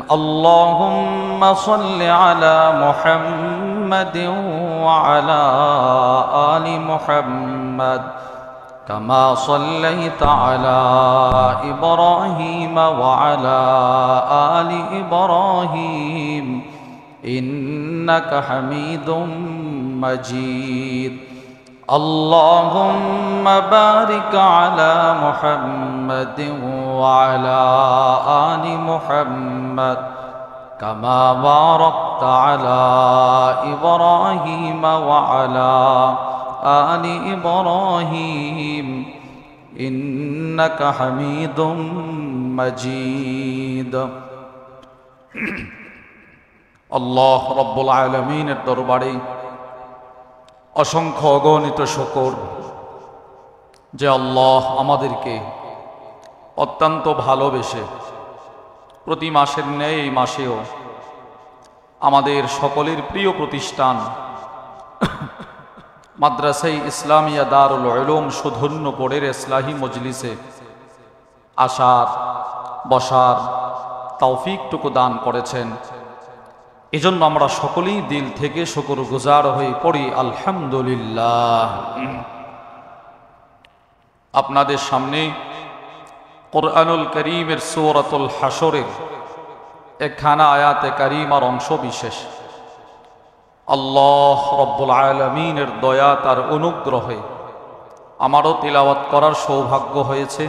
اللهم صل على محمد وعلى آل محمد كما صليت على إبراهيم وعلى آل إبراهيم إنك حميد مجيد اللهم بارك على محمد وعلى آل محمد كما باركت على إبراهيم وعلى آل إبراهيم إنك حميد مجيد الله رب العالمين দরবারে অসংখ্য অগণিত শুকর যে আল্লাহ আমাদেরকে অত্যন্ত ভালোবেসে প্রতি মাসের ন্যায় এই মাসেও আমাদের সকলের প্রিয় প্রতিষ্ঠান মাদ্রাসায়ে ইসলামিয়া দারুল উলুম সুধন্যপুরের ইসলাহি মজলিসে আসার বসার তৌফিকটুকু দান করেছেন। এজন্য আমরা সকলেই দিল থেকে শুকরগুজার হয়ে পড়ি আলহামদুলিল্লাহ। আপনাদের সামনে কুরআনুল কারীমের সূরাতুল হাশরের একখানা আয়াতে কারীমার অংশ বিশেষ আল্লাহ রব্বুল আলামিনের দয়া তার অনুগ্রহে আমারও তিলাওয়াত করার সৌভাগ্য হয়েছে,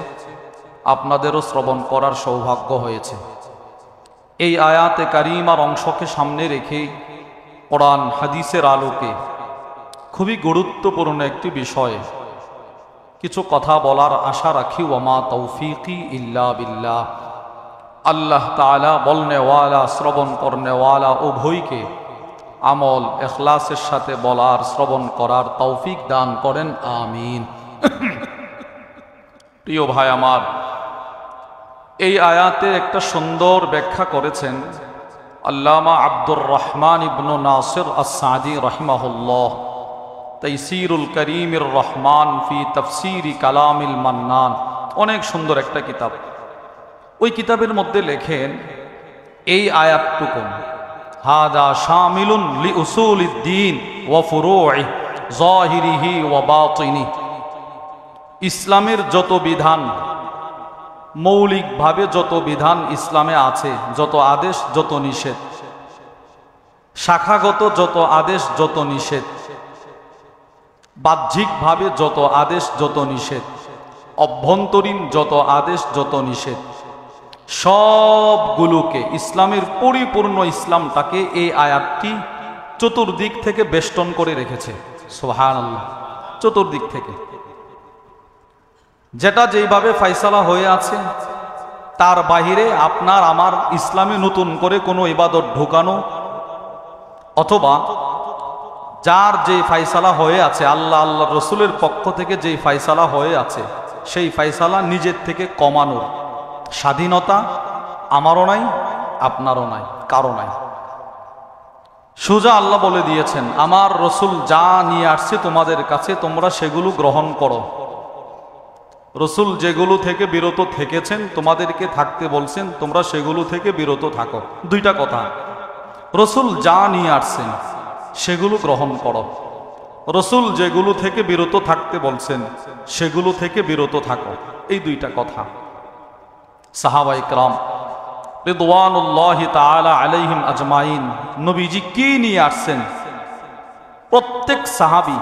আপনাদেরও শ্রবণ করার সৌভাগ্য হয়েছে। এই আয়াতে কারীমার অংশকে সামনে রেখে কোরআন হাদিসের আলোকে খুবই গুরুত্বপূর্ণ একটি বিষয়ে কিছু কথা বলার আশা রাখি। ওয়ামা তৌফিকি ইল্লা বিল্লাহ। আল্লাহ তাআলা বলনেওয়ালা শ্রবণ করনেওয়ালা উভয়কে আমল ইখলাসের সাথে বলার শ্রবণ করার তৌফিক দান করেন, আমিন। প্রিয় ভাই আমার, এই আয়াতে একটা সুন্দর ব্যাখ্যা করেছেন আল্লামা আব্দুর রহমান ইবনু নাসির আস-সাদি রাহিমাহুল্লাহ, তাইসিরুল করিমির রহমান ফি তাফসিরি কালামিল মান্নান। অনেক সুন্দর একটা কিতাব। ওই কিতাবের মধ্যে লেখেন এই আয়াতটুকু হাদা শামিলুন লি উসুলিদ্দিন ওয়া ফুরুইহি যাহিরিহি ওয়া বাতিনি। ইসলামের যত বিধান, মৌলিকভাবে যত বিধান ইসলামে আছে, যত আদেশ যত নিষেধ, শাখাগত যত আদেশ যত নিষেধ, বাহ্যিকভাবে যত আদেশ যত নিষেধ, অভ্যন্তরীণ যত আদেশ যত নিষেধ, সবগুলোকে ইসলামের পরিপূর্ণ ইসলামটাকে এই আয়াতটি চতুর্দিক থেকে বেষ্টন করে রেখেছে। সুবহানাল্লাহ। চতুর্দিক থেকে যেটা যেইভাবে ফায়সালা হয়ে আছে তার বাহিরে আপনার আমার ইসলামে নতুন করে কোনো ইবাদত ঢোকানো অথবা যার যে ফায়সালা হয়ে আছে আল্লাহ আল্লাহ রসুলের পক্ষ থেকে যেই ফায়সালা হয়ে আছে সেই ফায়সালা নিজের থেকে কমানোর স্বাধীনতা আমারও নাই, আপনারও নাই, কারো নাই। সোজা আল্লাহ বলে দিয়েছেন আমার রসুল যা নিয়ে আসছে তোমাদের কাছে তোমরা সেগুলো গ্রহণ করো। রসুল যেগুলো থেকে বিরত থেকেছেন তোমাদেরকে থাকতে বলছেন তোমরা সেগুলো থেকে বিরত থাকো। দুইটা কথা, রসুল যা নিয়ে আসছেন সেগুলো গ্রহণ করো, রসুল যেগুলো থেকে বিরত থাকতে বলছেন সেগুলো থেকে বিরত থাকো। এই দুইটা কথা সাহাবায়ে কেরাম রিদওয়ানুল্লাহি তাআলা আলাইহিম আজমাইন নবীজি কি নিয়ে আসছেন প্রত্যেক সাহাবী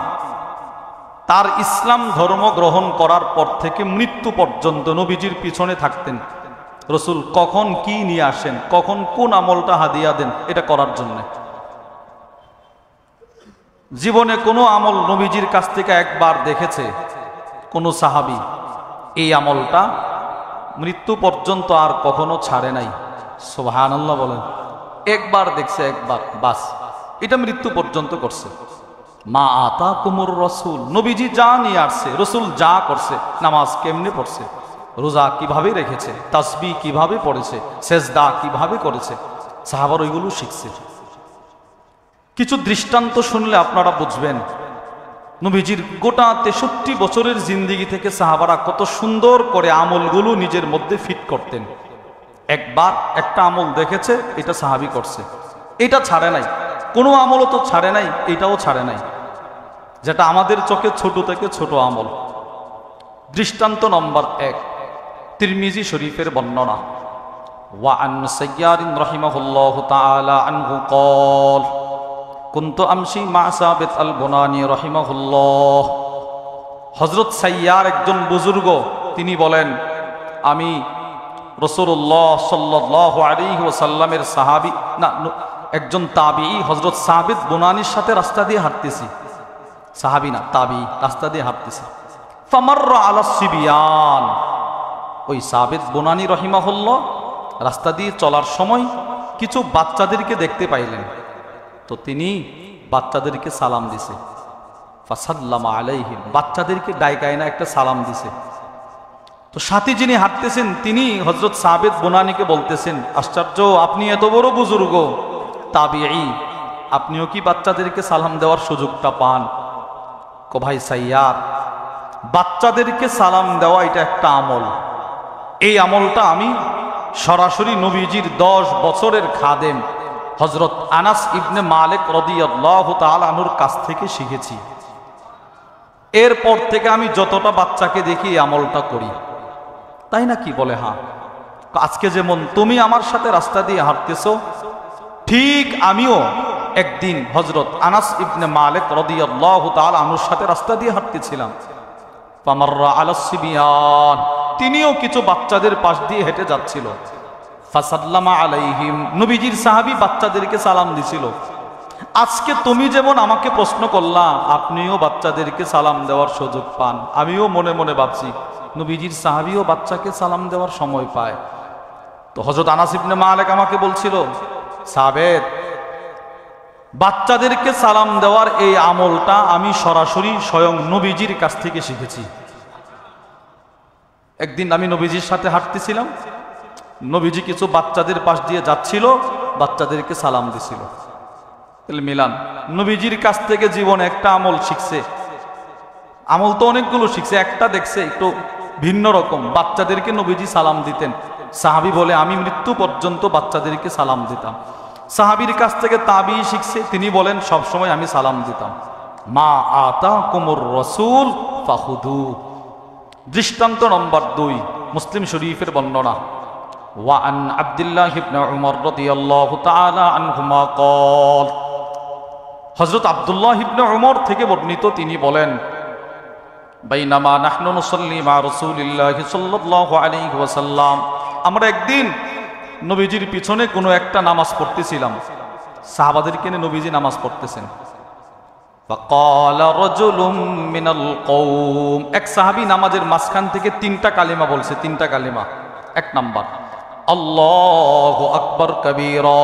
তার ইসলাম ধর্ম গ্রহণ করার পর থেকে মৃত্যু পর্যন্ত নবীজির পিছনে থাকতেন। রসুল কখন কি নিয়ে আসেন, কখন কোন আমলটা হাদিয়া দেন এটা করার জন্য। জীবনে কোনো আমল নবীজির কাছ থেকে একবার দেখেছে কোন সাহাবী, এই আমলটা মৃত্যু পর্যন্ত আর কখনো ছাড়ে নাই। সুবহানাল্লাহ বলেন। একবার দেখছে, একবার, বাস, এটা মৃত্যু পর্যন্ত করছে। মা আতাকুমুর রাসূল, নবীজি যা নিয়ে আসছে, রসুল যা করছে, নামাজ কেমনে পড়ছে, রোজা কিভাবে রেখেছে, তাসবিহ কিভাবে পড়েছে, সেজদা কিভাবে করেছে, সাহাবার ওইগুলো শিখছে। কিছু দৃষ্টান্ত শুনলে আপনারা বুঝবেন নবীজির গোটা 63 বছরের জিন্দেগি থেকে সাহাবারা কত সুন্দর করে আমলগুলো নিজের মধ্যে ফিট করতেন। একবার একটা আমল দেখেছে, এটা সাহাবী করছে, এটা ছাড়ে নাই, কোনো আমলও তো ছাড়ে নাই, এটাও ছাড়ে নাই, যেটা আমাদের চোখে ছোট থেকে ছোট আমল। দৃষ্টান্ত নম্বর 1, তিরমিজি শরীফের বর্ণনা। ওয়ান সাইয়ারিন রাহিমাহুল্লাহু তাআলা আনহু ক্বাল কুনতু আমশি মা সাবিত আল বুনানি রাহিমাহুল্লাহ। হযরত সাইয়ার একজন বুজুর্গ, তিনি বলেন, আমি রাসূলুল্লাহ সাল্লাল্লাহু আলাইহি ওয়াসাল্লামের সাহাবী না একজন তাবিঈ হযরত সাবিত বুনানির সাথে রাস্তা দিয়ে হাঁটতেছি, সাহাবী না তাবিঈ, রাস্তা দিয়ে হাঁটতেছি। ফামাররা আলা সিবিয়ান, ওই সাবিত বুনানি রাহিমাহুল্লাহ রাস্তা দিয়ে চলার সময় কিছু বাচ্চাদেরকে দেখতে পাইলেন, তো তিনি বাচ্চাদেরকে সালাম দিছে। ফাসাল্লামা আলাইহিম, বাচ্চাদেরকে ডাইকায় না একটা সালাম দিছে। তো সাথী যিনি হাঁটতেছেন তিনি হযরত সাবিত বুনানিকে বলতেছেন, আশ্চর্য, আপনি এত বড় বুজুর্গ তাবিঈ, আপনিও কি বাচ্চাদেরকে সালাম দেওয়ার সুযোগটা পান? কো ভাই সাইয়ার, বাচ্চাদেরকে সালাম দেওয়া এটা একটা আমল, এই আমলটা আমি সরাসরি নবীজির 10 বছরের খাদেম হযরত আনাস ইবনে মালিক রাদিয়াল্লাহু তাআলা আনহুর কাছ থেকে শিখেছি। এরপর থেকে আমি যতটা বাচ্চাকে দেখি এই আমলটা করি। তাই না? কি বলে? হ্যাঁ। আজকে যেমন তুমি আমার সাথে রাস্তা দিয়ে হাঁটতেছো, ঠিক আমিও একদিন হযরত আনাস ইবনে মালিক রাদিয়াল্লাহু তাআলা আনহুর সাথে রাস্তা দিয়ে হাঁটতেছিলাম। ফামাররা আলাস সিবিয়ান, তিনিও কিছু বাচ্চাদের পাশ দিয়ে হেঁটে যাচ্ছিল। ফাসাল্লামা আলাইহিম, নবীজির সাহাবী বাচ্চাদেরকে সালাম দিছিল। আজকে তুমি যেমন আমাকে প্রশ্ন করলা, আপনিও বাচ্চাদেরকে সালাম দেওয়ার সুযোগ পান। আমিও মনে মনে ভাবছি নবীজির সাহাবীও বাচ্চাকে সালাম দেওয়ার সময় পায়। তো হযরত আনাস ইবনে মালিক আমাকে বলছিল, সাবেত, বাচ্চাদেরকে সালাম দেওয়ার এই আমলটা আমি সরাসরি স্বয়ং নবীজির কাছ থেকে শিখেছি। একদিন আমি নবীজির সাথে হাঁটতেছিলাম, নবীজি কিছু বাচ্চাদের পাশ দিয়ে যাচ্ছিল, বাচ্চাদেরকে সালাম দিছিল। তাহলে মিলান, নবীজির কাছ থেকে জীবনে একটা আমল শিখছে। আমল তো অনেকগুলো শিখছে, একটা দেখছে একটু ভিন্ন রকম, বাচ্চাদেরকে নবীজি সালাম দিতেন। সাহাবী বলে, আমি মৃত্যু পর্যন্ত বাচ্চাদেরকে সালাম দিতাম। সাহাবীর কাছ থেকে তাবিঈ শিখছে, তিনি বলেন সবসময় আমি সালাম দিতাম। মা আতাকুমুর রাসূল ফাখুদু। দৃষ্টান্ত নম্বর 2, মুসলিম শরীফের বর্ণনা। ওয়ান আব্দুল্লাহ ইবনে উমর রাদিয়াল্লাহু তাআলা আনহুমা ক্বাল, হযরত আব্দুল্লাহ ইবনে উমর থেকে বর্ণিত, তিনি বলেন, বাইনামা নাহনু নুসাল্লি মা রাসূলিল্লাহি সাল্লাল্লাহু আলাইহি ওয়াসাল্লাম, আমরা একদিন নবীজির পিছনে কোনো একটা নামাজ পড়তেছিলাম, সাহাবাদেরকে নিয়ে নবীজি নামাজ পড়তেছেন। ফাকালা রাজুলুম মিনাল কওম, এক সাহাবী নামাজের মাঝখান থেকে 3টা কালিমা বলছে, 3টা কালিমা। 1 নাম্বার আল্লাহু আকবার কাবীরা,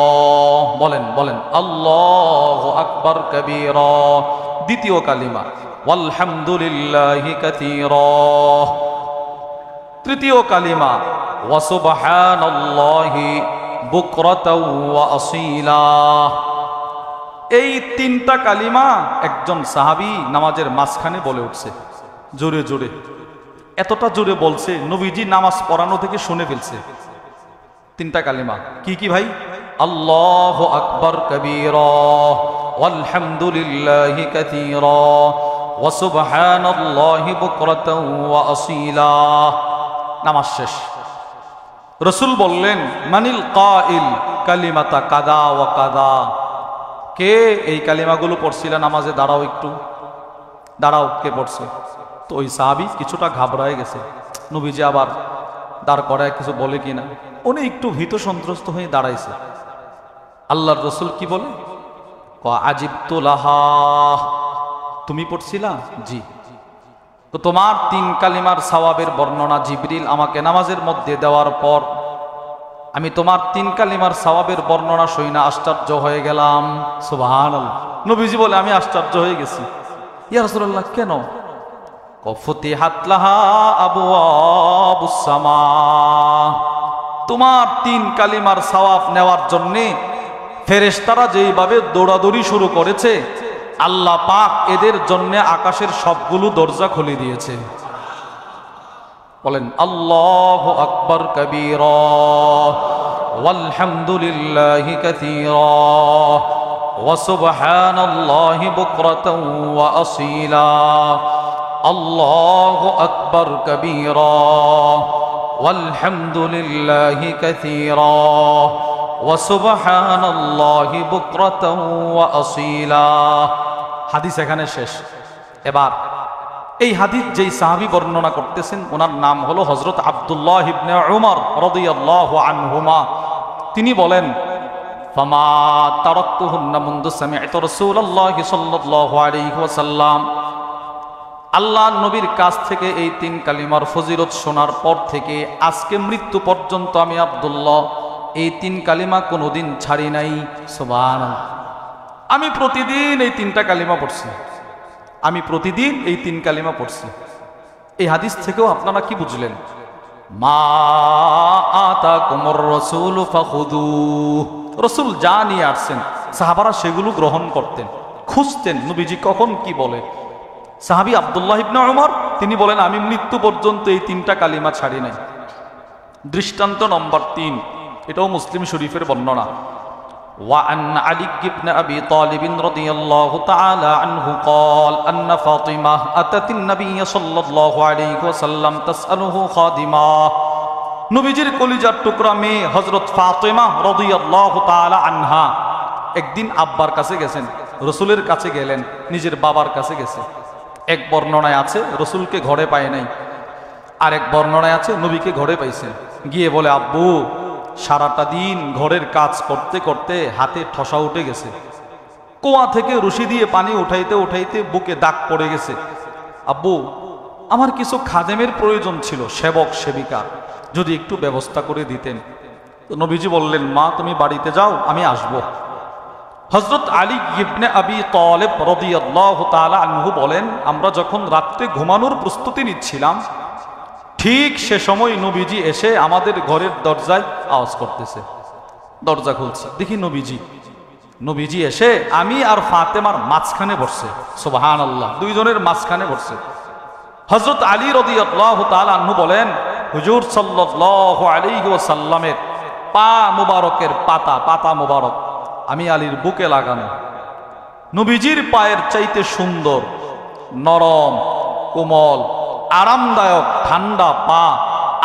বলেন বলেন আল্লাহু আকবার কাবীরা। দ্বিতীয় কালিমা ওয়ালহামদুলিল্লাহি কাসীরা। তৃতীয় কালিমা ওয়া সুবহানাল্লাহি বুকরাতাও ওয়া আসীলা। এই 3টা কালিমা একজন সাহাবী নামাজের মাঝখানে বলে উঠছে জোরে জোরে। এতটা জোরে বলছে নবীজি নামাজ পড়ানো থেকে শুনে ফেলছে। 3টা কালিমা কি কি ভাই? আল্লাহু আকবার কাবীরা ওয়ালহামদুলিল্লাহি কাসীরা ওয়া সুবহানাল্লাহি বুকরাতাও ওয়া আসীলা। নামাজ শেষ। রাসূল বললেন, মানিল কাইল কালিমাতা কাদা ওয়া কাদা, কে এই কালিমাগুলো পড়ছিল নামাজে? দাঁড়াও একটু, দাঁড়াও, কে পড়ছে? তো ওই সাহাবী কিছুটা ঘাবড়ায় গেছে, নবীজি আবার দাঁড় করায় কিছু বলে কিনা, উনি একটু ভীত সন্ত্রস্ত হয়ে দাঁড়াইছে। আল্লাহর রাসূল কি বলে? আজিবতু লাহা, তুমি পড়ছিলা? জি। তো তোমার 3 কালিমার সওয়াবের বর্ণনা জিবরিল আমাকে নামাজের মধ্যে দেওয়ার পর আমি তোমার 3 কালিমার সওয়াবের বর্ণনা শুনে আশ্চর্য হয়ে গেলাম। সুবহানাল্লাহ। নবীজি বলে, আমি আশ্চর্য হয়ে গেছি। ইয়া রাসূলুল্লাহ, কেন? ফুতিহাত লাহা আবওয়াবুস সামা, তোমার 3 কালিমার সওয়াব নেওয়ার জন্যে ফেরেশতারা যেইভাবে দৌড়াদৌড়ি শুরু করেছে, আল্লাহ পাক এদের জন্য আকাশের সবগুলো দরজা খুলে দিয়েছে। বলেন আল্লাহু আকবার কাবীরা ওয়ালহামদুলিল্লাহি কাসীরা ওয়া সুবহানাল্লাহি বুকরাতাও ওয়া আসীলা আল্লাহু আকবার কাবীরা ওয়ালহামদুলিল্লাহি কাসীরা ওয়া সুবহানাল্লাহি বুকরাতাও ওয়া আসীলা। হাদিস এখানে শেষ। এবার এই হাদিস যেই সাহাবী বর্ণনা করতেছেন ওনার নাম হলো হযরত আব্দুল্লাহ ইবনে উমর রাদিয়াল্লাহু আনহুমা। তিনি বলেন ফামা তারাকতুহুন্না মুনযু সামি'তু রাসূলুল্লাহি সাল্লাল্লাহু আলাইহি ওয়াসাল্লাম, আল্লাহর নবীর কাছ থেকে এই 3 কালিমার ফজিলত শোনার পর থেকে আজকে মৃত্যু পর্যন্ত আমি আব্দুল্লাহ এই 3 কালিমা কোনোদিন ছাড়ি নাই। সুবহানাল্লাহ। আমি প্রতিদিন এই 3টা কালিমা পড়ছি, আমি প্রতিদিন এই 3 কালিমা পড়ছি। এই হাদিস থেকেও আপনারা কি বুঝলেন? মা আতাকুমুর রাসূলু ফাখুযুহু, রাসূল যা নিয়ে আসছেন সাহাবারা সেগুলো গ্রহণ করতেন, খুঁজতেন নবীজি কখন কি বলে। সাহাবী আব্দুল্লাহ ইবনে উমর তিনি বলেন আমি মৃত্যু পর্যন্ত এই 3টা কালিমা ছাড়ি নাই। দৃষ্টান্ত নম্বর 3, এটাও মুসলিম শরীফের বর্ণনা। وعن علي بن أبي طالب رضي الله تعالى عنه قال أن فاطمة أتت النبي صلى الله عليه وسلم تسأله خادما, নবীজির কলিজার টুকরা মেয়ে হযরত ফাতেমা রাদিয়াল্লাহু তাআলা আনহা একদিন আব্বার কাছে গেছেন, রাসূলের কাছে গেলেন, নিজের বাবার কাছে গেছে। এক বর্ণনায় আছে রাসূলকে ঘরে পায় নাই, আর এক বর্ণনায় আছে নবীকে ঘরে পাইছেন। গিয়ে বলে আব্বু সারাটা দিন ঘরের কাজ করতে করতে হাতে ঠসা উঠে গেছে, কুয়া থেকে রশি দিয়ে পানি উঠাইতে উঠাইতে বুকে দাগ পড়ে গেছে। আব্বু আমার কিছু খাদেমের প্রয়োজন ছিল, সেবক সেবিকা, যদি একটু ব্যবস্থা করে দিতেন। তো নবীজি বললেন মা তুমি বাড়িতে যাও, আমি আসব। হযরত আলী ইবনে আবি তালেব রাদিয়াল্লাহু তাআলা আনহু বলেন আমরা যখন রাত্রে ঘুমানোর প্রস্তুতি নিচ্ছিলাম ঠিক সে সময় নবীজি এসে আমাদের ঘরের দরজায় আওয়াজ করতেছে। দরজা খুলছে, দেখি নবীজি এসে আমি আর ফাতেমার মাঝখানে বসছে। সুবহানাল্লাহ, দুইজনের মাঝখানে বসছে। হযরত আলী রাদিয়াল্লাহু তাআলা আনহু বলেন হুজুর সাল্লাল্লাহু আলাইহি ওয়াসাল্লামের পা মুবারকের পাতা মুবারক আমি আলীর বুকে লাগানো। নবীজির পায়ের চাইতে সুন্দর, নরম, কোমল, আরামদায়ক ঠান্ডা পা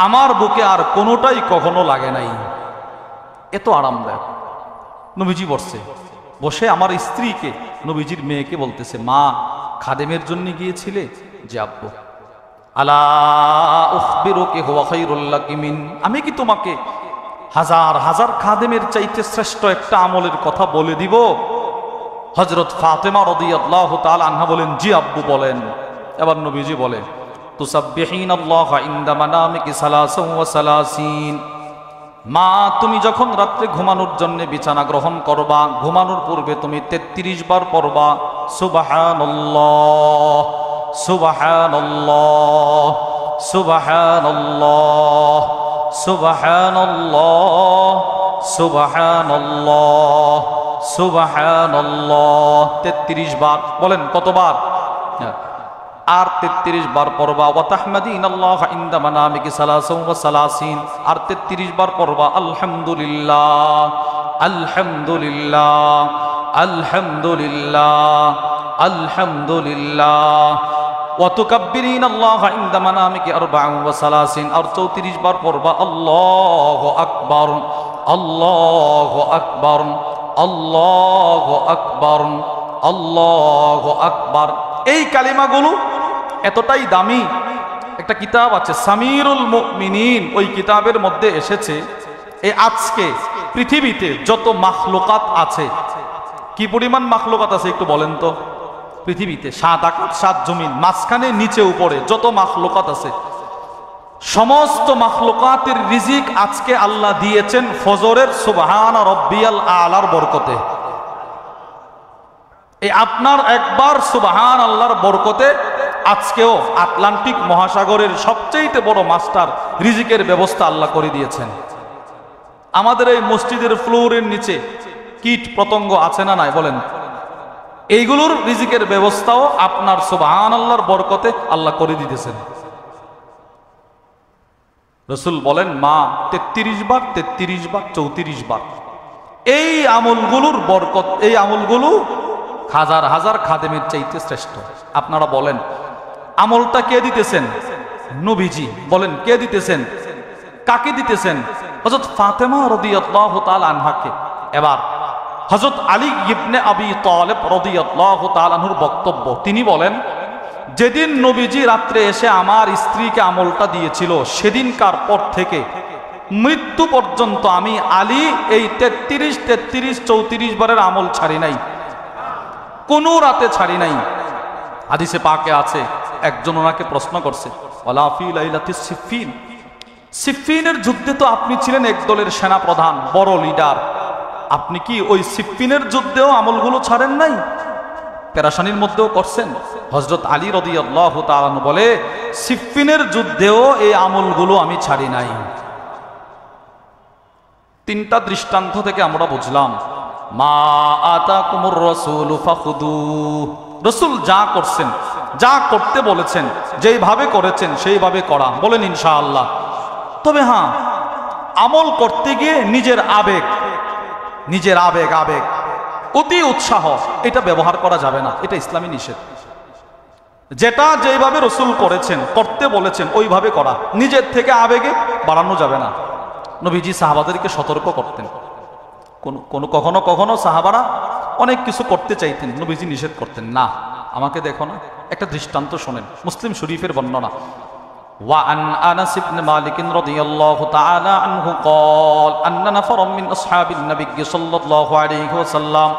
আমার বুকে আর কোনোটাই কখনো লাগে নাই, এত আরামদায়ক। নবীজি বসে আমার স্ত্রীকে, নবীজির মেয়েকে বলতেছে মা খাদেমের জন্য গিয়েছিলে? যে আব্বু। আলা উখবিরুকি হুয়া খায়রুল লাকি মিন, আমি কি তোমাকে হাজার হাজার খাদেমের চাইতে শ্রেষ্ঠ একটা আমলের কথা বলে দিব? হযরত ফাতেমা রাদিয়াল্লাহু তাআলা আনহা বলেন জি আব্বু বলেন। এবার নবীজি বলে তুসাব্বিহিনাল্লাহা ইনদা মানামিকি সালাসান ওয়া সালাসিন, মা তুমি যখন রাত্রে ঘুমানোর জন্য বিছানা গ্রহণ করবা ঘুমানোর পূর্বে তুমি 33 বার পড়বা সুবহানাল্লাহ সুবহানাল্লাহ সুবহানাল্লাহ সুবহানাল্লাহ সুবহানাল্লাহ সুবহানাল্লাহ 33 বার। বলেন কতবার? আর 33 বার পড়বা ওয়া তাহমাদিনাল্লাহ ইনদা মানামিকি সালাসান ওয়া সালাসিন, আর 33 বার পড়বা আলহামদুলিল্লাহ আলহামদুলিল্লাহ আলহামদুলিল্লাহ আলহামদুলিল্লাহ ওয়া তুকাব্বিরিনাল্লাহ ইনদা মানামিকি আরবা'ন ওয়া সালাসিন, আর 34 বার পড়বা আল্লাহু আকবার আল্লাহু আকবার আল্লাহু আকবার আল্লাহু আকবার। এই কালিমাগুলো এতটাই দামি, একটা কিতাব আছে সামিরুল মুমিনিন, ওই কিতাবের মধ্যে এসেছে এই আজকে পৃথিবীতে যত মাখলুকাত আছে, কি পরিমাণ মাখলুকাত আছে একটু বলেন তো? পৃথিবীতে 7 আকাশ 7 জমিন, মাঝখানে নিচে উপরে যত মাখলুকাত আছে সমস্ত মাখলুকাতের রিজিক আজকে আল্লাহ দিয়েছেন ফজরের সুবহান রাব্বিয়াল আলার বরকতে। এই আপনার একবার সুবহান আল্লাহর বরকতে আজকেও আটলান্টিক মহাসাগরের সবচেয়ে বড় মাস্টার রিজিকের ব্যবস্থা আল্লাহ করে দিয়েছেন। আমাদের এই মসজিদের ফ্লোরের নিচে কীট পতঙ্গ আছে না নাই বলেন? এইগুলোর রিজিকের ব্যবস্থাও আপনার সুবহান আল্লাহর বরকতে আল্লাহ করে দিতেছেন। রসুল বলেন মা 33 বার 33 বার 34 বার। এই আমলগুলোর বরকত, এই আমলগুলো হাজার হাজার খাদেমের চাইতে শ্রেষ্ঠ। আপনারা বলেন আমলটা কে দিতেছেন? নবীজি। বলেন কে দিতেছেন? কাকে দিতেছেন? হযরত ফাতেমা রাদিয়াল্লাহু তাআলা আনহাকে। এবার হযরত আলী ইবনে আবি তালেব রাদিয়াল্লাহু তাআলা আনহুর বক্তব্য, তিনি বলেন যেদিন নবীজি রাত্রে এসে আমার স্ত্রীকে আমলটা দিয়েছিল সেদিনকার পর থেকে মৃত্যু পর্যন্ত আমি আলী এই 33 33 34 বারের আমল ছাড়ি নাই, কোনো রাতে ছাড়ি নাই। হাদিসে পাকে আছে, একজন ওনাকে প্রশ্ন করছে ওয়ালা ফি লাইলাতিস সিফফিন, সিফফিনের যুদ্ধে তো আপনি ছিলেন এক দলের সেনা প্রধান, বড় লিডার, আপনি কি ওই সিফফিনের যুদ্ধেও আমলগুলো ছাড়েন নাই? পেরেশানির মধ্যেও করছেন। হযরত আলী রাদিয়াল্লাহু তাআলা বলে সিফফিনের যুদ্ধেও এই আমলগুলো আমি ছাড়ি নাই। তিনটা দৃষ্টান্ত থেকে আমরা বুঝলাম মা আতাকুমুর রাসূলু ফাখুদু, রাসূল যা করছেন, যা করতে বলেছেন, যেইভাবে করেছেন সেইভাবে করা। বলেন ইনশাআল্লাহ। তবে হ্যাঁ, আমল করতে গিয়ে নিজের আবেগ অতি উৎসাহ এটা ব্যবহার করা যাবে না, এটা ইসলামী নিষেধ। যেটা যেভাবে রাসূল করেছেন, করতে বলেছেন ওইভাবে করা, নিজের থেকে আবেগে বাড়ানো যাবে না। নবীজি সাহাবাদেরকে সতর্ক করতেন। কখনো কখনো সাহাবারা অনেক কিছু করতে চাইতেন, নবীজি নিষেধ করতেন, না আমাকে দেখো না। একটা দৃষ্টান্ত শোনেন, মুসলিম শরীফের বর্ণনা। وعن أنس بن مالك رضي الله تعالى عنه قال أن نفرا من أصحاب النبي صلى الله عليه وسلم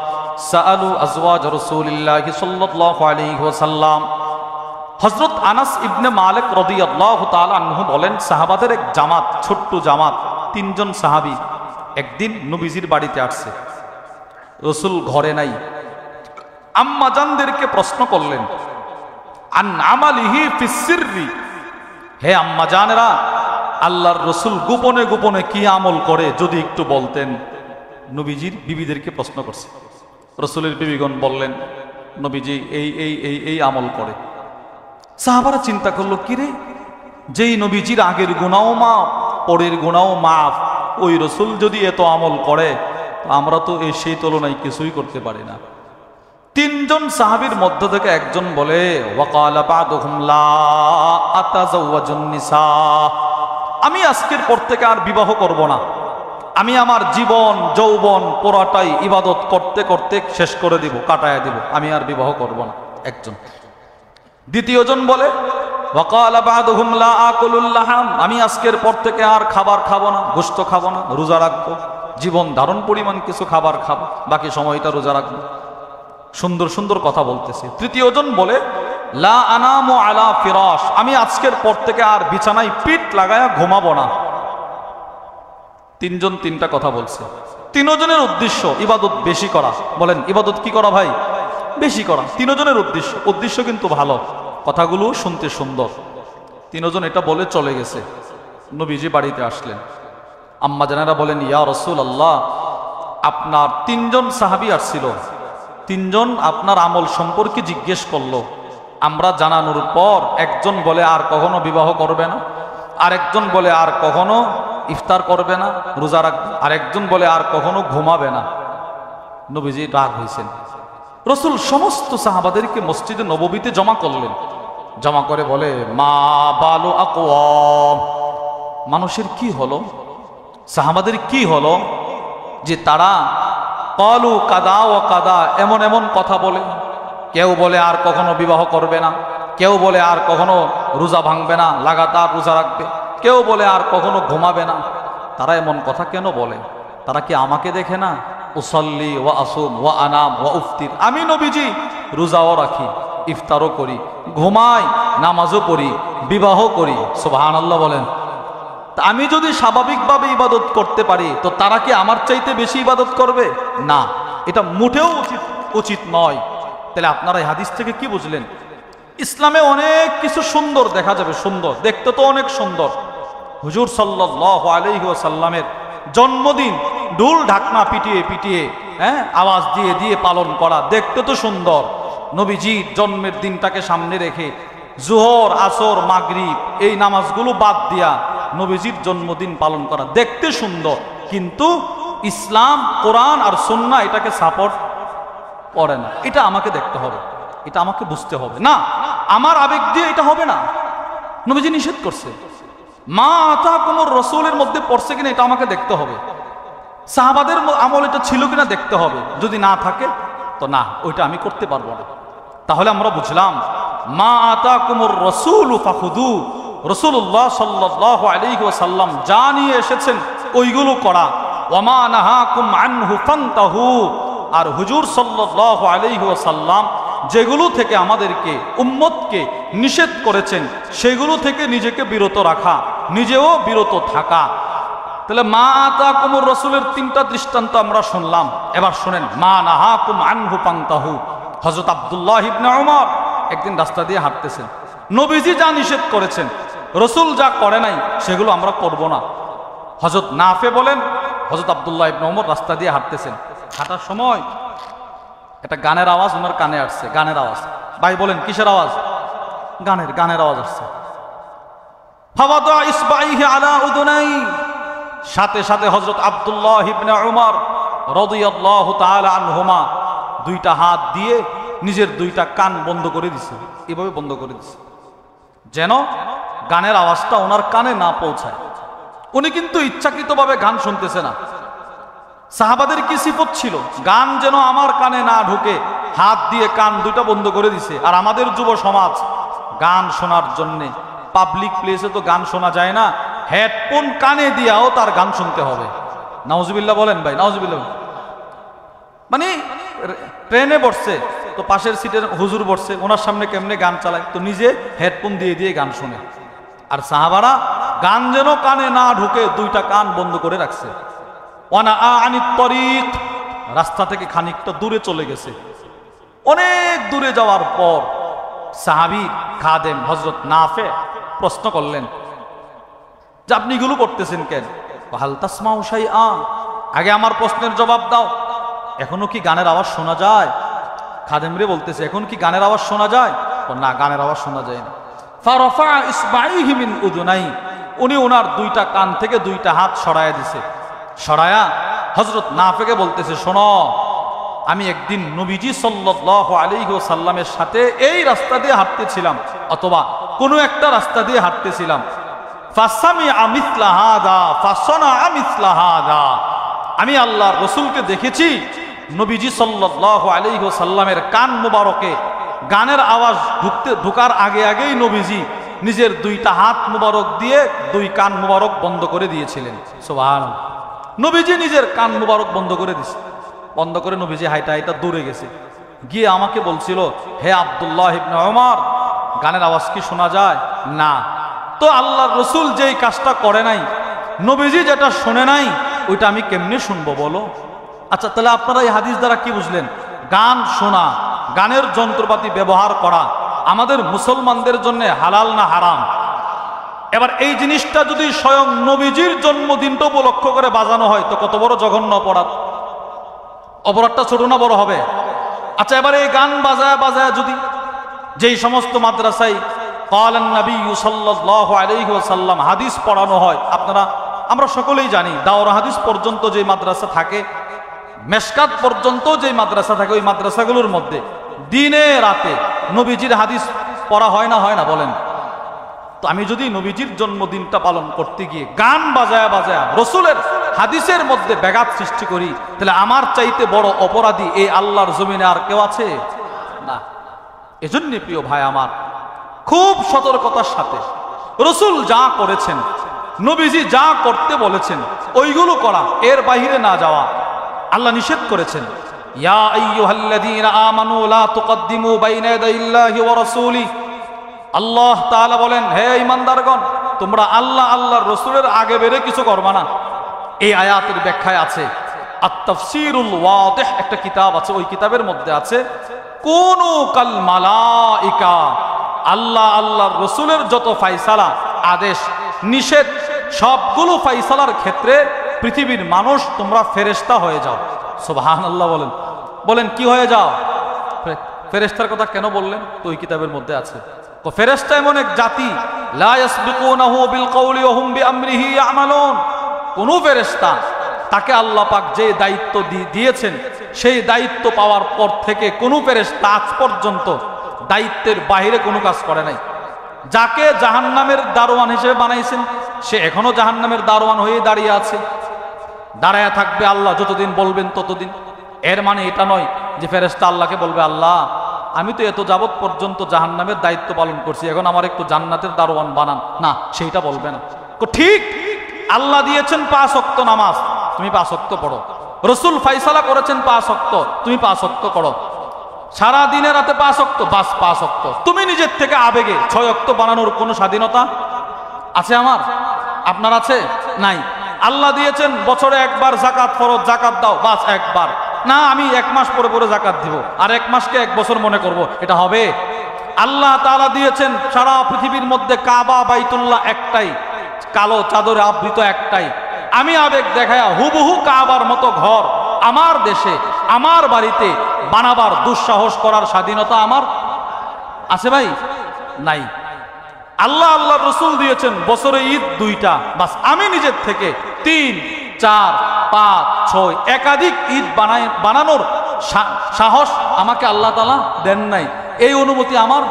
سألوا أزواج رسول الله صلى الله عليه وسلم। হযরত আনাস ইবনে মালিক রাদিয়াল্লাহু তাআলা আনহু বলেন সাহাবাদের এক জামাত, ছোট্ট জামাত, 3 জন সাহাবী একদিন নবীজির বাড়িতে আসছে। রাসূল ঘরে নাই। আম্মাজানদেরকে প্রশ্ন করলেন আন আমালিহি ফিস সিররি, হে আম্মা জানেরা, আল্লাহর রাসূল গোপনে গোপনে কি আমল করে যদি একটু বলতেন। নবীজির বিবিদেরকে প্রশ্ন করছে। রাসূলের বিবিগণ বললেন নবীজি এই এই এই এই আমল করে। সাহাবারা চিন্তা করলো, কিরে, যেই নবীজির আগের গুনাহ মাফ, পরের গুনাহ মাফ, ওই রাসূল যদি এত আমল করে, আমরা তো সেই তুলনায় কিছুই করতে পারি না। 3 জন সাহাবীর মধ্য থেকে একজন বলে ওয়াকালা বাদুহুম লা আতাজাওয়াজুন নিসা, আমি আজকের পর থেকে আর বিবাহ করব না, আমি আমার জীবন যৌবন পুরাটাই ইবাদত করতে করতে শেষ করে দিব, কাটায়া দিব, আমি আর বিবাহ করব না। একজন। দ্বিতীয়জন বলে ওয়াকালা বাদুহুম লা আকুলুল লাহাম, আমি আজকের পর থেকে আর খাবার খাবো না, গোশত খাবো না, রোজা রাখবো, জীবন ধারণ পরিমাণ কিছু খাবার খাবো, বাকি সময়টা রোজা রাখবো। সুন্দর সুন্দর কথা বলতেছে। তৃতীয়জন বলে লা আনামু আলা ফিরাশ, আমি আজকের পর থেকে আর বিছানায় পিঠ লাগায়া ঘুমাবো না। 3 জন 3টা কথা বলছে। 3 জনের উদ্দেশ্য ইবাদত বেশি করা। বলেন ইবাদত কি করা ভাই? বেশি করা। 3 জনের উদ্দেশ্য কিন্তু ভালো, কথাগুলো শুনতে সুন্দর। 3 জন এটা বলে চলে গেছে। নবীজি বাড়িতে আসলেন। আম্মা জানেরা বলেন ইয়া রাসূলুল্লাহ, আপনার 3 জন সাহাবী আসছিল, 3 জন আপনার আমল সম্পর্কে জিজ্ঞেস করলো। আমরা জানানোর পর একজন বলে আর কখনো বিবাহ করবে না, আরেকজন বলে আর কখনো ইফতার করবে না, রোজা রাখবে, আরেকজন বলে আর কখনো ঘুমাবে না। নবীজি রাগ হয়েছেন। রাসূল সমস্ত সাহাবাদেরকে মসজিদে নববীতে জমা করলেন। জমা করে বলে মা বালু আকওয়াম, মানুষের কি হলো, সাহাবাদের কি হলো যে তারা কালু কাদা ও কাদা, এমন এমন কথা বলে। কেউ বলে আর কখনো বিবাহ করবে না, কেউ বলে আর কখনো রোজা ভাঙবে না, লাগাতার রোজা রাখবে, কেউ বলে আর কখনো ঘুমাবে না। তারা এমন কথা কেন বলে? তারা কি আমাকে দেখে না? উসাল্লি ওয়া আসুম ওয়া আনাম ওয়া উফতির, আমি নবীজি রোজাও রাখি, ইফতারও করি, ঘুমাই, নামাজও পড়ি, বিবাহ করি। সুবহানাল্লাহ বলেন। আমি যদি স্বাভাবিকভাবে ইবাদত করতে পারি তো তারা কি আমার চাইতে বেশি ইবাদত করবে? না, এটা মোটেও উচিত নয়। তাহলে আপনারা এই হাদিস থেকে কি বুঝলেন? ইসলামে অনেক কিছু সুন্দর দেখা যাবে, সুন্দর দেখতে তো অনেক সুন্দর। হুজুর সাল্লাল্লাহু আলাইহি ওয়াসাল্লামের জন্মদিন ঢোল ঢাকনা পিটিয়ে পিটিয়ে আওয়াজ দিয়ে দিয়ে পালন করা দেখতে তো সুন্দর। নবীজির জন্মের দিনটাকে সামনে রেখে জোহর, আসর, মাগরিব এই নামাজগুলো বাদ দিয়া নবীজির জন্মদিন পালন করা দেখতে সুন্দর, কিন্তু ইসলাম, কোরআন আর সুন্নাহ এটাকে সাপোর্ট করে না। এটা আমাকে দেখতে হবে, এটা আমাকে বুঝতে হবে। না, আমার আবেগ দিয়ে এটা হবে না। নবীজি নিষেধ করছে। মা আতাকুমুর রাসূলের মধ্যে পড়ছে কিনা এটা আমাকে দেখতে হবে। সাহাবাদের আমল এটা ছিল কিনা দেখতে হবে। যদি না থাকে তো না, ওইটা আমি করতে পারবো না। তাহলে আমরা বুঝলাম মা আতাকুমুর রাসূলু ফাখুদু, রাসূলুল্লাহ সাল্লাল্লাহু আলাইহি ওয়াসাল্লাম যা নিয়ে এসেছেন ওইগুলো করা। ওয়া মা নাহাকুম আনহু ফান্তাহু, আর হুজুর সাল্লাল্লাহু আলাইহি ওয়াসাল্লাম যেগুলো থেকে আমাদেরকে উম্মতকে নিষেধ করেছেন সেগুলো থেকে নিজেকে বিরত রাখা, নিজেও বিরত থাকা। তাহলে মা আতাকুমুর রাসূলের তিনটা দৃষ্টান্ত আমরা শুনলাম। এবার শুনেন মা নাহাকুম আনহু ফান্তাহু। হযরত আব্দুল্লাহ ইবনে উমর একদিন রাস্তা দিয়ে হাঁটতেছেন, নবীজি যা নিষেধ করেছেন, রাসূল যা করে নাই সেগুলো আমরা করব না। হযরত নাফে বলেন হযরত আব্দুল্লাহ ইবনে উমর রাস্তা দিয়ে হাঁটতেছেন, হাঁটার সময় একটা গানের আওয়াজ ওনার কানে আসছে। গানের আওয়াজ। ভাই বলেন কিসের আওয়াজ? গানের আওয়াজ আসছে। ফাওয়াদা ইসবাইহি আলা উদুনাই, সাথে সাথে হযরত আব্দুল্লাহ ইবনে উমর রাদিয়াল্লাহু তাআলা আনহুমা দুইটা হাত দিয়ে নিজের দুইটা কান বন্ধ করে দিছে। এভাবে বন্ধ করে দিছে যেন গানের আওয়াজটা ওনার কানে না পৌঁছায়। উনি কিন্তু ইচ্ছাকৃতভাবে গান শুনতেছে না। সাহাবাদের কি সিফত ছিল? গান যেন আমার কানে না ঢুকে হাত দিয়ে কান দুইটা বন্ধ করে দিছে। আর আমাদের যুব সমাজ গান শোনার জন্যে পাবলিক প্লেসে তো গান শোনা যায় না, হেডফোন কানে দিয়াও তার গান শুনতে হবে। নাউজুবিল্লাহ বলেন ভাই, নাউজুবিল্লাহ। মানে ট্রেনে বসছে তো পাশের সিটের হুজুর বসছে, ওনার সামনে কেমনে গান চালায়, তো নিজে হেডফোন দিয়ে দিয়ে গান শুনে। আর সাহাবারা গান যেন কানে না ঢুকে দুইটা কান বন্ধ করে রাখছে। ওয়ানা আনিত তরিক, রাস্তা থেকে খানিকটা দূরে চলে গেছে। অনেক দূরে যাওয়ার পর সাহাবী খাদেম হযরত নাফে প্রশ্ন করলেন যে আপনি এগুলো করতেছেন কেন? হাল তাসমাউ শাইআ, আগে আমার প্রশ্নের জবাব দাও, এখনো কি গানের আওয়াজ শোনা যায়? খাদেম রে বলতেছে এখন কি গানের আওয়াজ শোনা যায়? না, গানের আওয়াজ শোনা যায় না। ফারাফা ইসবাইহি মিন উযুনাই, উনি ওনার দুইটা কান থেকে দুইটা হাত সরায়া দিছে। সরায়া হযরত নাফেকে বলতেছে শোনো, আমি একদিন নবীজি সাল্লাল্লাহু আলাইহি ওয়াসাল্লামের সাথে এই রাস্তা দিয়ে হাঁটতেছিলাম অথবা কোনো একটা রাস্তা দিয়ে হাঁটতেছিলাম। ফাসামিআ মিসলা হাযা ফাসানাআ মিসলা হাযা, আমি আল্লাহর রাসূলকে দেখেছি নবীজি সাল্লাল্লাহু আলাইহি ওয়াসাল্লামের কান মুবারকে গানের আওয়াজ ঢোকার আগে আগেই নবীজি নিজের দুইটা হাত মুবারক দিয়ে দুই কান মুবারক বন্ধ করে দিয়েছিলেন। সুবহানাল্লাহ। নবীজি নিজের কান মুবারক বন্ধ করে দিছে। বন্ধ করে নবীজি হাইটা হাইটা দূরে গেছে, গিয়ে আমাকে বলছিল হে আব্দুল্লাহ ইবনে উমর, গানের আওয়াজ কি শোনা যায়? না। তো আল্লাহর রাসূল যেই কাজটা করে নাই, নবীজি যেটা শুনে নাই, ওইটা আমি কেমনে শুনবো বলো? আচ্ছা, তাহলে আপনারা এই হাদিস দ্বারা কি বুঝলেন? গান শোনা, গানের যন্ত্রপাতি ব্যবহার করা আমাদের মুসলমানদের জন্য হালাল না হারাম? এবার এই জিনিসটা যদি স্বয়ং নবীজির জন্মদিনটা উপলক্ষ করে বাজানো হয় তো কত বড় জঘন্য অপরাধ। অপরাধটা ছোট না বড় হবে? আচ্ছা, এবার এই গান বাজায় বাজায় যদি যেই সমস্ত মাদ্রাসায় ক্বালান নবী সাল্লাল্লাহু আলাইহি ওয়াসাল্লাম হাদিস পড়ানো হয়, আমরা সকলেই জানি দাওরা হাদিস পর্যন্ত যে মাদ্রাসা থাকে, মেশকাত পর্যন্ত যে মাদ্রাসা থাকে, ওই মাদ্রাসাগুলোর মধ্যে দিনে রাতে নবীজির হাদিস পড়া হয় না বলেন? তো আমি যদি নবীজির জন্মদিনটা পালন করতে গিয়ে গান বাজায়া বাজায়া রসুলের হাদিসের মধ্যে ব্যাঘাত সৃষ্টি করি, তাহলে আমার চাইতে বড় অপরাধী এই আল্লাহর জমিনে আর কেউ আছে? না। এজন্য প্রিয় ভাই আমার, খুব সতর্কতার সাথে রসুল যা করেছেন, নবীজি যা করতে বলেছেন ওইগুলো করা, এর বাইরে না যাওয়া। আল্লাহ নিষেধ করেছেন ইয়া আইয়ুহাল্লাযীনা আমানু লা তুকদ্দিমু বাইনা ইয়াদাইল্লাহি ওয়া রাসূলিহি। আল্লাহ তাআলা বলেন হে ঈমানদারগণ, তোমরা আল্লাহর রাসূলের আগে বেরে কিছু করবা না। এই আয়াতের ব্যাখ্যায় আছে আত-তাফসীরুল ওয়াদিহ, একটা কিতাব আছে, ওই কিতাবের মধ্যে আছে কুনু কাল মালাইকা, আল্লাহর রাসূলের যত ফায়সালা, আদেশ, নিষেধ, সবগুলো ফায়সালার ক্ষেত্রে পৃথিবীর মানুষ তোমরা ফেরেশতা হয়ে যাও। সুবহানাল্লাহ বলেন কি হয়ে যাও? ফেরেশতার কথা কেন বললেন? তো ওই কিতাবের মধ্যে আছে। তো ফেরেশতা এমন এক জাতি, লা ইয়াসবিকুনাহু বিল কওলি ওয়া হুম বিআমরিহি ইয়ামালুন। কোন ফেরেশতা তাকে আল্লাহ পাক যে দায়িত্ব দিয়েছেন সেই দায়িত্ব পাওয়ার পর থেকে কোনো ফেরেশতা আজ পর্যন্ত দায়িত্বের বাইরে কোনো কাজ করে নাই। যাকে জাহান্নামের দারোয়ান হিসেবে বানাইছেন সে এখনো জাহান্নামের দারোয়ান হয়ে দাঁড়িয়ে আছে, দাঁড়ায়া থাকবে আল্লাহ যতদিন বলবেন ততদিন। এর মানে এটা নয় যে ফেরেশতা আল্লাহকে বলবে আল্লাহ আমি তো এত যাবৎ পর্যন্ত জাহান্নামের দায়িত্ব পালন করছি, এখন আমার একটু জান্নাতের দারোয়ান বানান, না সেইটা বলবে না। ঠিক আল্লাহ দিয়েছেন 5 ওয়াক্ত নামাজ, তুমি 5 ওয়াক্ত পড়ো। রসুল ফাইসালা করেছেন 5 ওয়াক্ত, তুমি 5 ওয়াক্ত করো। সারা দিনে রাতে 5 ওয়াক্ত, বাস 5 ওয়াক্ত। তুমি নিজের থেকে আবেগে 6 ওয়াক্ত বানানোর কোনো স্বাধীনতা আছে আমার? আপনার আছে? নাই। আল্লাহ দিয়েছেন বছরে একবার যাকাত ফরজ, যাকাত দাও, বাস একবার। না আমি 1 মাস পরে পরে যাকাত দিব, আর 1 মাসকে 1 বছর মনে করব, এটা হবে? আল্লাহ তাআলা দিয়েছেন সারা পৃথিবীর মধ্যে কাবা বাইতুল্লাহ একটাই, কালো চাদরে আবৃত একটাই। আমি আবেগ দেখায়া হুবহু কাবার মতো ঘর আমার দেশে আমার বাড়িতে বানাবার দুঃসাহস করার স্বাধীনতা আমার আছে ভাই? নাই। আল্লাহ আল্লাহর রাসূল দিয়েছেন বছরে ঈদ 2টা, বাস আমি নিজের থেকে 3, 4, 5, 6 একাধিক ঈদ বানানোর সাহস আমাকে আল্লাহ তাআলা দেন নাই। এই অনুমতি আমার,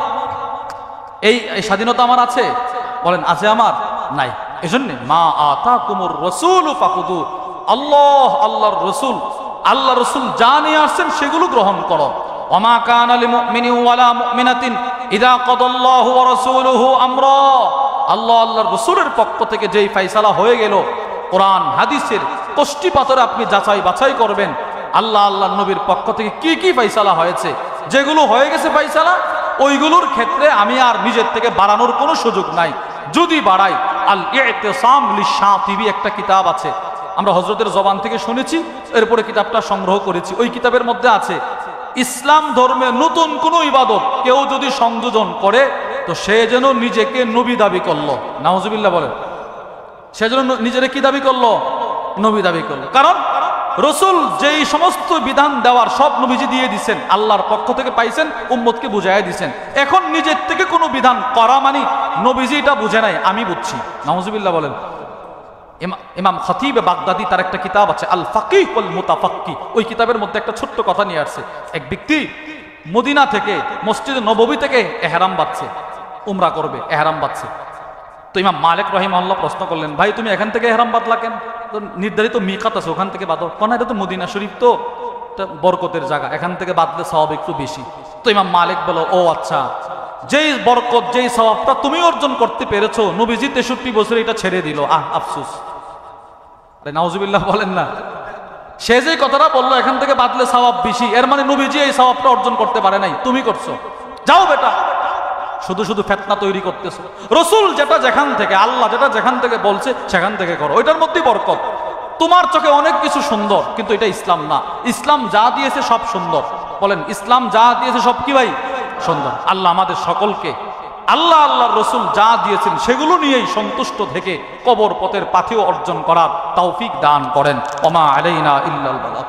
এই স্বাধীনতা আমার আছে? বলেন আছে আমার? নাই। এজন্য মা আতাকুমুর রাসূলু ফাখুযু, আল্লাহর রাসূল, আল্লাহ রাসূল যা নিয়ে আসছেন সেগুলো গ্রহণ করো। ওমা কানা লিমুমিনিন ওয়ালা মুমিনাতিন ইযা কাদাল্লাহু ওয়া রাসূলুহু আমরা, আল্লাহর রাসূলের পক্ষ থেকে যেই ফয়সালা হয়ে গেল, কোরআন হাদিসের কষ্টি পাথরে আপনি যাচাই বাছাই করবেন আল্লাহর নবীর পক্ষ থেকে কি কি ফয়সালা হয়েছে। যেগুলো হয়ে গেছে ফয়সালা, ওইগুলোর ক্ষেত্রে আমি আর নিজের থেকে বাড়ানোর কোনো সুযোগ নাই। যদি বাড়াই, আল ইতিসাম লিশাতিবি একটা কিতাব আছে, আমরা হযরতের জবান থেকে শুনেছি, এরপরে কিতাবটা সংগ্রহ করেছি। ওই কিতাবের মধ্যে আছে ইসলাম ধর্মে নতুন কোন ইবাদত কেউ যদি সংযোজন করে তো সে যেন নিজেকে নবী দাবি করলো। নাউজুবিল্লাহ বলেন। সে যেন নিজের কি দাবি করলো? নবী দাবি করলো। কারণ রসুল যেই সমস্ত বিধান দেওয়ার সব নবীজি দিয়ে দিচ্ছেন, আল্লাহর পক্ষ থেকে পাইছেন, উম্মতকে বুঝাইয়া দিচ্ছেন। এখন নিজের থেকে কোনো বিধান করা মানে নবীজি এটা বুঝে নাই, আমি বুঝছি। নাউজুবিল্লাহ বলেন। ইমাম খতিব বাগদাদি তার একটা কিতাব আছে আল ফাকিহ ওয়াল মুতাফাক্কি, ওই কিতাবের মধ্যে একটা ছোট্ট কথা নিয়ে আসছে। এক ব্যক্তি মদিনা থেকে মসজিদ নববী থেকে এহরাম বাঁধছে, উমরা করবে, এহরাম বাঁধছে। তো ইমাম মালিক রাহিমাহুল্লাহ প্রশ্ন করলেন, ভাই তুমি এখান থেকে এহরাম বাঁধলা কেন? তো নির্ধারিত মিকাত আছে, ওখান থেকে বাঁধো। কেন? এটা তো মদিনা শরীফ, তো বরকতের জায়গা, এখান থেকে বাঁধলে সওয়াব একটু বেশি। তো ইমাম মালিক বলো, ও আচ্ছা, যেই বরকত যেই সওয়াবটা তুমি অর্জন করতে পেরেছো, নবীজি 63 বছর এটা ছেড়ে দিল, আফসোস। নাউজুবিল্লাহ বলেন না। সে যে কথাটা বললো এখান থেকে বাঁধলে সওয়াব বেশি, এর মানে নবীজি এই সওয়াবটা অর্জন করতে পারে নাই, তুমি করছো। যাও বেটা, শুধু শুধু ফিতনা তৈরি করতেছো। রসুল যেটা যেখান থেকে, আল্লাহ যেটা যেখান থেকে বলছে সেখান থেকে করো, ওইটার মধ্যেই বরকত। তোমার চোখে অনেক কিছু সুন্দর, কিন্তু এটা ইসলাম না। ইসলাম যা দিয়েছে সব সুন্দর। বলেন ইসলাম যা দিয়েছে সব কি ভাই? সুন্দর। আল্লাহ আমাদের সকলকে আল্লাহর রসুল যা দিয়েছেন সেগুলো নিয়েই সন্তুষ্ট থেকে কবর পথের পাথেয় অর্জন করার তৌফিক দান করেন। ওমা আলাইনা ইল্লাল বালাগ।